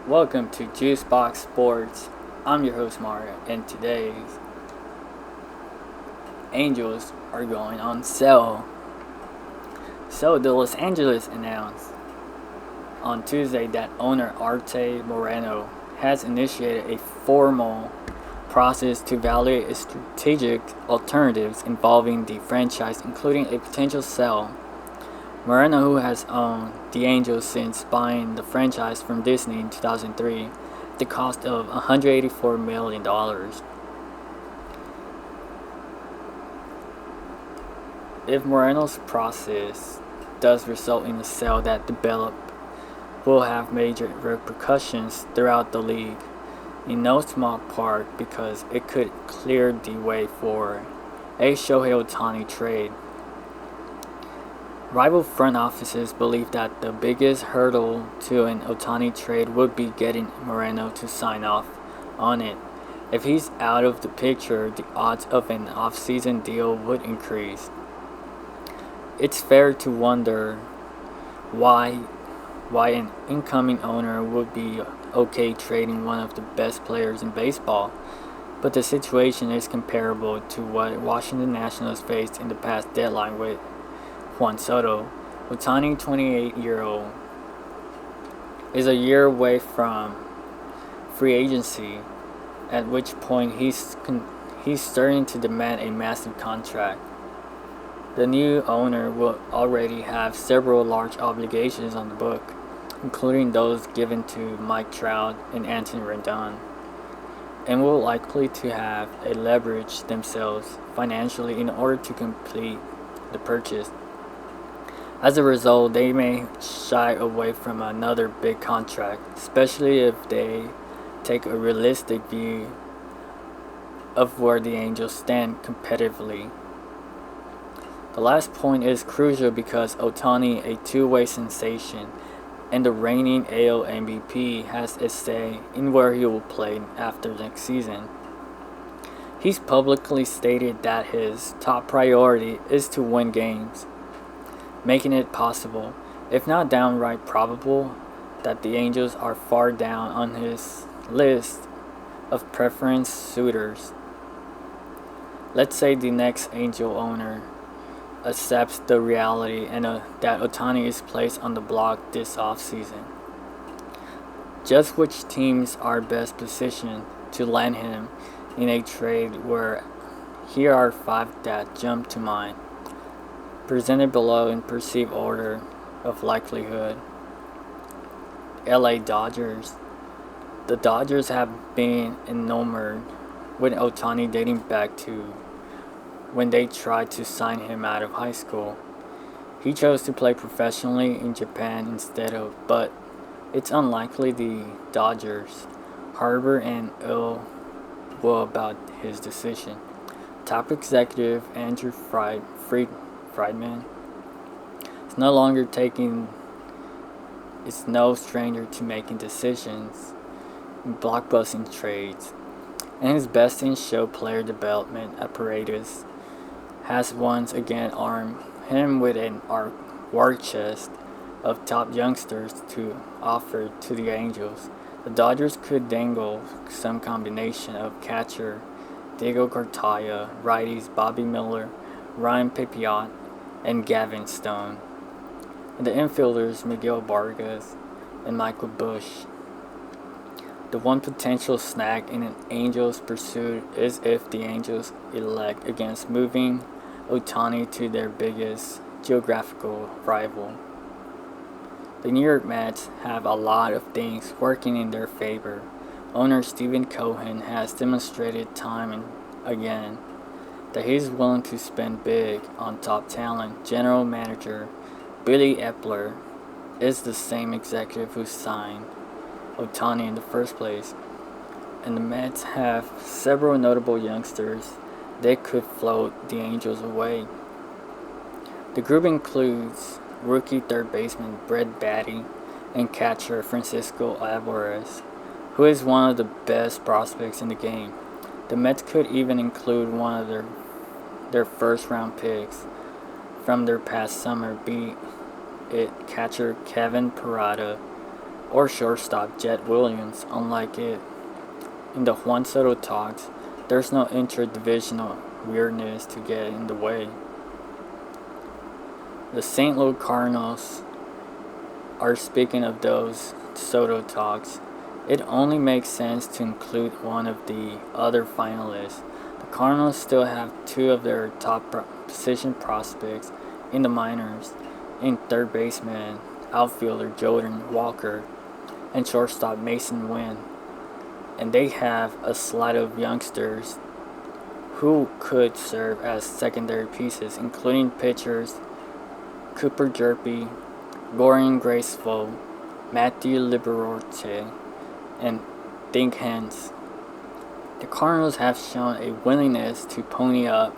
Welcome to Juicebox Sports. I'm your host Mario, and today's Angels are going on sale. So the Los Angeles announced on Tuesday that owner Arte Moreno has initiated a formal process to evaluate strategic alternatives involving the franchise, including a potential sale. Moreno, who has owned the Angels since buying the franchise from Disney in 2003, at the cost of $184 million. If Moreno's process does result in a sale that develop will have major repercussions throughout the league, in no small part because it could clear the way for a Shohei Ohtani trade. Rival front offices believe that the biggest hurdle to an Ohtani trade would be getting Moreno to sign off on it. If he's out of the picture, the odds of an off-season deal would increase. It's fair to wonder why an incoming owner would be okay trading one of the best players in baseball, but the situation is comparable to what Washington Nationals faced in the past deadline with Juan Soto. Ohtani, 28-year-old, is a year away from free agency, at which point he's starting to demand a massive contract. The new owner will already have several large obligations on the book, including those given to Mike Trout and Anthony Rendon, and will likely to have a leverage themselves financially in order to complete the purchase. As a result, they may shy away from another big contract, especially if they take a realistic view of where the Angels stand competitively. The last point is crucial because Ohtani, a two-way sensation and the reigning AL MVP, has a say in where he will play after next season. He's publicly stated that his top priority is to win games, making it possible, if not downright probable, that the Angels are far down on his list of preference suitors. Let's say the next Angel owner accepts the reality and that Ohtani is placed on the block this offseason. Just which teams are best positioned to land him in a trade where here are 5 that jump to mind, presented below in perceived order of likelihood. LA Dodgers. The Dodgers have been enamored with Ohtani dating back to when they tried to sign him out of high school. He chose to play professionally in Japan instead of, but it's unlikely the Dodgers harbor an ill will about his decision. Top executive Andrew Friedman is no longer is no stranger to making decisions in blockbusting trades, and his best in show player development apparatus has once again armed him with an war chest of top youngsters to offer to the Angels. The Dodgers could dangle some combination of catcher Diego Cartaya, righties Bobby Miller, Ryan Pepiot, and Gavin Stone, and the infielders Miguel Vargas and Michael Bush. The one potential snag in an Angels pursuit is if the Angels elect against moving Ohtani to their biggest geographical rival. The New York Mets have a lot of things working in their favor. Owner Stephen Cohen has demonstrated time and again that he's willing to spend big on top talent. General Manager Billy Epler is the same executive who signed Ohtani in the first place, and the Mets have several notable youngsters that could float the Angels away. The group includes rookie third baseman Brett Baty and catcher Francisco Alvarez, who is one of the best prospects in the game. The Mets could even include one of their first round picks from their past summer, be it catcher Kevin Parada or shortstop Jet Williams. Unlike it in the Juan Soto talks, there's no interdivisional weirdness to get in the way. The St. Louis Cardinals are speaking of those Soto talks. It only makes sense to include one of the other finalists. The Cardinals still have two of their top position prospects in the minors, in third baseman, outfielder Jordan Walker, and shortstop Mason Wynn. And they have a slate of youngsters who could serve as secondary pieces, including pitchers Cooper Jerpy, Gordon Graceful, Matthew Liberorte, and Dink Hens. The Cardinals have shown a willingness to pony up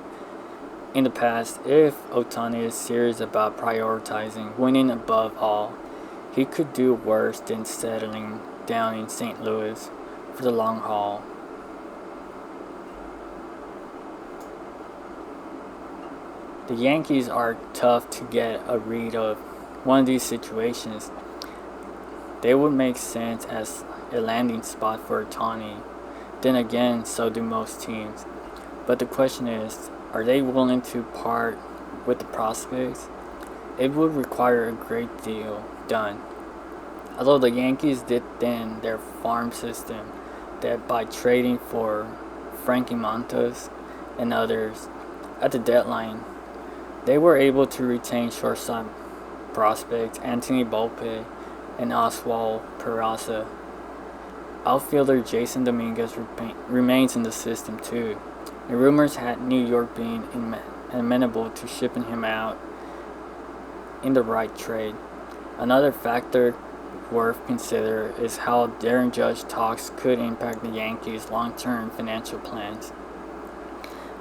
in the past. If Ohtani is serious about prioritizing winning above all, he could do worse than settling down in St. Louis for the long haul. The Yankees are tough to get a read of one of these situations. They would make sense as a landing spot for Ohtani. Then again, so do most teams. But the question is, are they willing to part with the prospects? It would require a great deal done. Although the Yankees did thin their farm system that by trading for Frankie Montas and others at the deadline, they were able to retain shortstop prospects Anthony Volpe and Oswald Peraza. Outfielder Jason Dominguez remains in the system too, and rumors had New York being amenable to shipping him out in the right trade. Another factor worth consider is how Darren Judge talks could impact the Yankees' long-term financial plans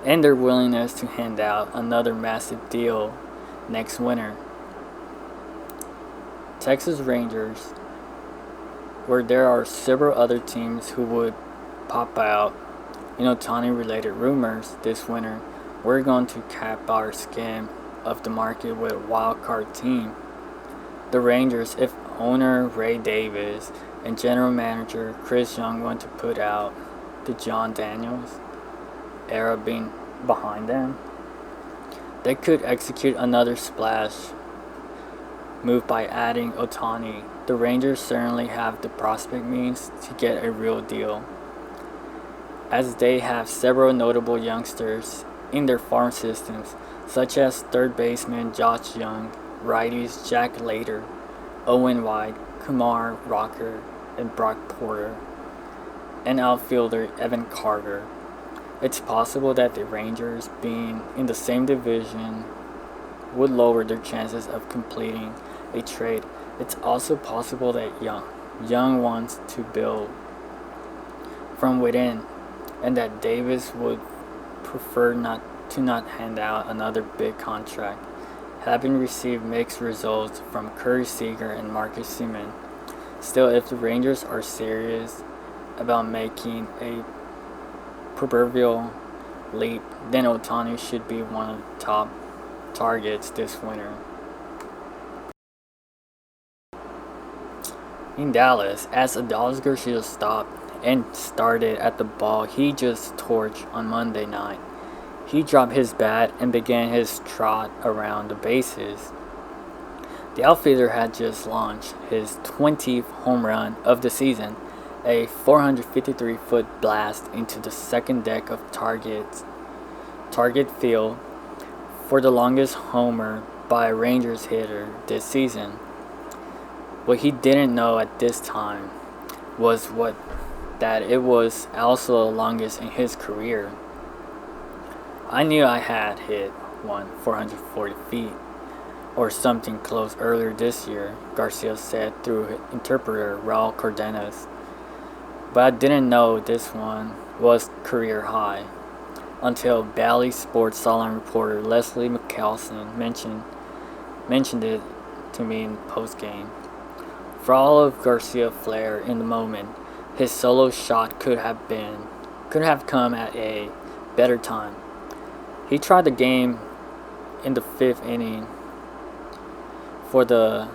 and their willingness to hand out another massive deal next winter. Texas Rangers, where there are several other teams who would pop out in Ohtani-related rumors this winter, we're going to cap our skim of the market with a wild card team. The Rangers, if owner Ray Davis and general manager Chris Young want to put out the John Daniels era being behind them, they could execute another splash move by adding Ohtani. The Rangers certainly have the prospect means to get a real deal, as they have several notable youngsters in their farm systems, such as third baseman Josh Young, righties Jack Leiter, Owen White, Kumar Rocker, and Brock Porter, and outfielder Evan Carter. It's possible that the Rangers, being in the same division, would lower their chances of completing a trade. It's also possible that Young wants to build from within, and that Davis would prefer not hand out another big contract, having received mixed results from Corey Seager and Marcus Semien. Still, if the Rangers are serious about making a proverbial leap, then Ohtani should be one of the top targets this winter. In Dallas, as Adolis Garcia stopped and started at the ball he just torched on Monday night, he dropped his bat and began his trot around the bases. The outfielder had just launched his 20th home run of the season, a 453-foot blast into the second deck of target field for the longest homer by a Rangers hitter this season. What he didn't know at this time was that it was also the longest in his career. I knew I had hit one 440 feet or something close earlier this year, Garcia said through interpreter Raul Cardenas. But I didn't know this one was career high until Bally Sports sideline reporter Leslie McCalson mentioned it to me in postgame. For all of Garcia's flair in the moment, his solo shot could have come at a better time. He tried the game in the fifth inning for the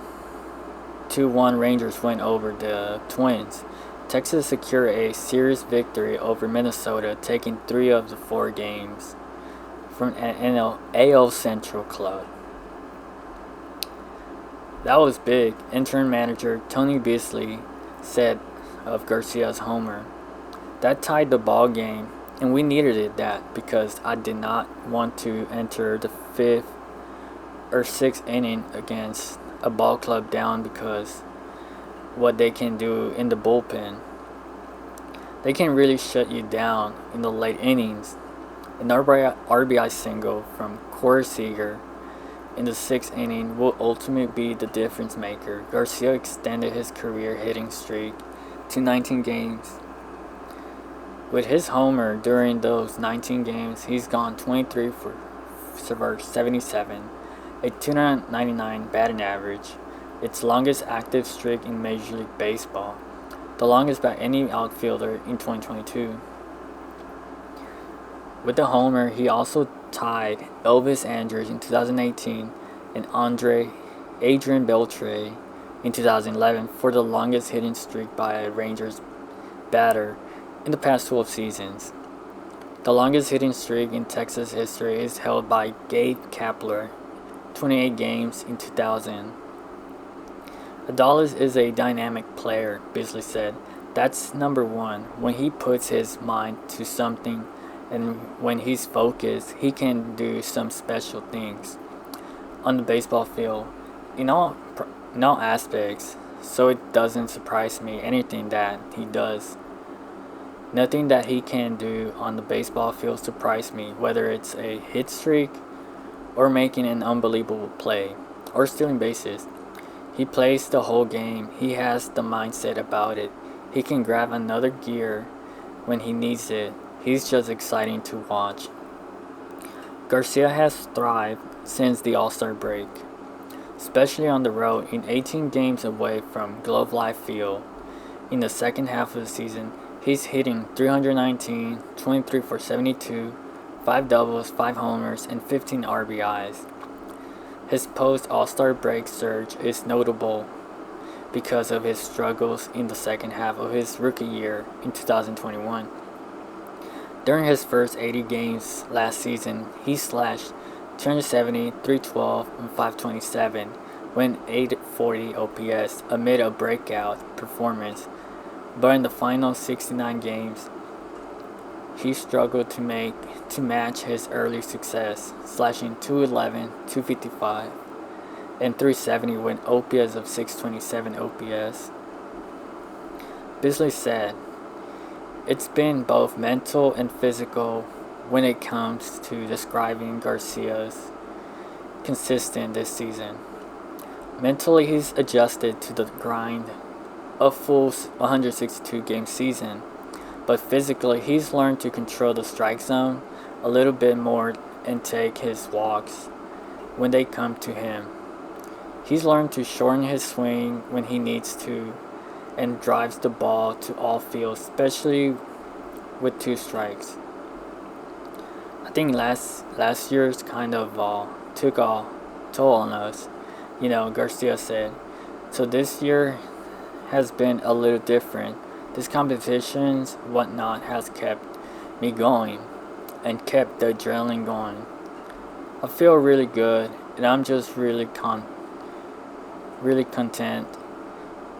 2-1 Rangers win over the Twins. Texas secured a series victory over Minnesota, taking 3 of the 4 games from an AL Central club. That was big, interim manager Tony Beasley said of Garcia's homer. That tied the ball game, and we needed it that because I did not want to enter the 5th or 6th inning against a ball club down because what they can do in the bullpen. They can really shut you down in the late innings. An RBI single from Corey Seager in the 6th inning will ultimately be the difference maker. Garcia extended his career hitting streak to 19 games. With his homer during those 19 games, he's gone 23 for 77, a 299 batting average, its longest active streak in Major League Baseball, the longest by any outfielder in 2022. With the homer, he also tied Elvis Andrus in 2018 and Adrian Beltre in 2011 for the longest hitting streak by a Rangers batter in the past 12 seasons. The longest hitting streak in Texas history is held by Gabe Kapler, 28 games in 2000. Adolis is a dynamic player, Beasley said. That's number one. When he puts his mind to something and when he's focused, he can do some special things on the baseball field in all aspects. So it doesn't surprise me anything that he does. Nothing that he can do on the baseball field surprises me, whether it's a hit streak or making an unbelievable play or stealing bases. He plays the whole game. He has the mindset about it. He can grab another gear when he needs it. He's just exciting to watch. Garcia has thrived since the All-Star break, especially on the road in 18 games away from Globe Life Field. In the second half of the season, he's hitting 319, 23 for 72, 5 doubles, 5 homers, and 15 RBIs. His post-All-Star break surge is notable because of his struggles in the second half of his rookie year in 2021. During his first 80 games last season, he slashed 270, 312, and 527, with 840 OPS amid a breakout performance. But in the final 69 games, he struggled to match his early success, slashing 211, 255, and 370 with OPS of 627 OPS. Beasley said, "It's been both mental and physical when it comes to describing Garcia's consistent this season. Mentally, he's adjusted to the grind of full 162 game season. But physically, he's learned to control the strike zone a little bit more and take his walks when they come to him. He's learned to shorten his swing when he needs to and drives the ball to all fields, especially with 2 strikes. I think last year's kind of took a toll on us, Garcia said. So this year has been a little different. This competitions, whatnot, has kept me going and kept the adrenaline going. I feel really good, and I'm just really content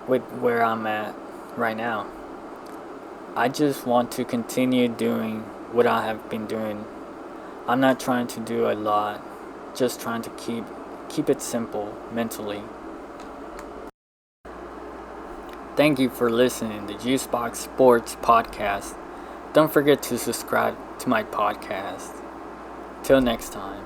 with where I'm at right now. I just want to continue doing what I have been doing. I'm not trying to do a lot, just trying to keep it simple mentally." Thank you for listening to the Juicebox Sports Podcast. Don't forget to subscribe to my podcast. Till next time.